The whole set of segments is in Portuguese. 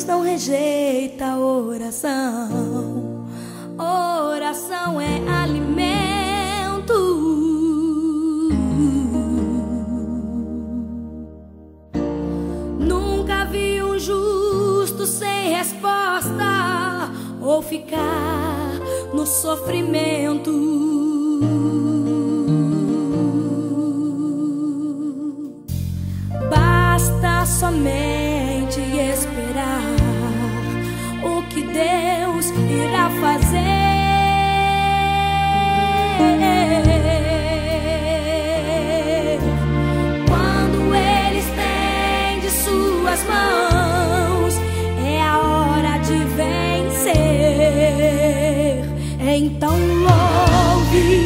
Não rejeita a oração. Oração é alimento. Nunca vi um justo sem resposta ou ficar no sofrimento. Basta somente esperar o que Deus irá fazer. Quando Ele estende suas mãos, é a hora de vencer. Então louve,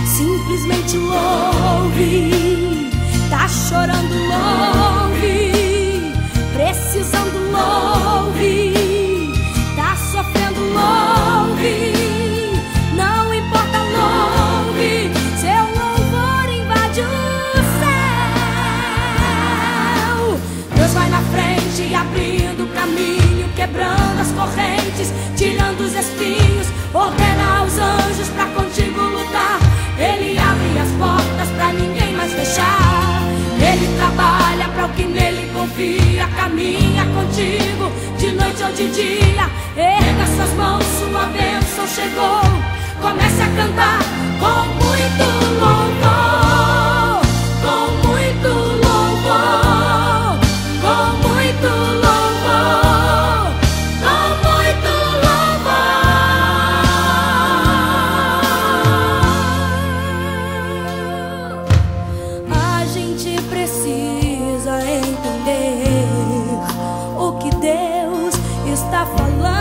simplesmente louve. Tá chorando, louve. Precisando, louve. Tá sofrendo, louve. Não importa, louve. Seu louvor invade o céu. Deus vai na frente, abrindo o caminho, quebrando as correntes, tirando os espinhos. Ordena aos anjos pra contigo lutar. Ele abre as portas pra ninguém mais fechar. Ele trabalha para o que nele confia. Caminha contigo de noite ou de dia. Erga suas mãos, sua bênção chegou. Comece a cantar com muito louvor, com muito louvor, com muito louvor, com muito louvor. A gente precisa entender o que Deus está falando.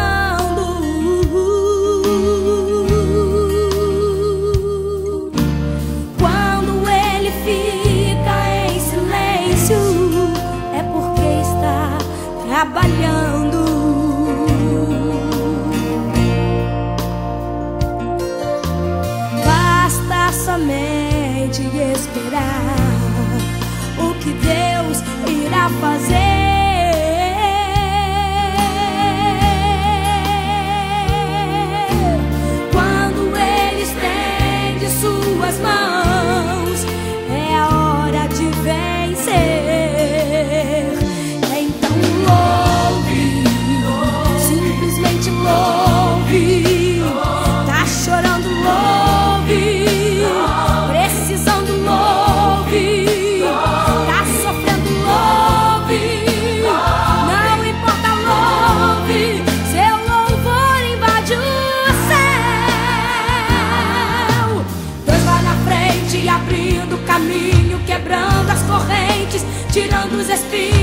Quando Ele fica em silêncio, é porque está trabalhando. Basta somente esperar o que Deus irá fazer. Quando Ele estende suas mãos, é a hora de vencer. Então louve, simplesmente louve. Tá chorando, louve. Precisando, louve. Tá sofrendo, louve. Não importa, louve. Seu louvor invade o céu. Deus vai na frente, abrindo o caminho, quebrando as correntes, tirando os espinhos.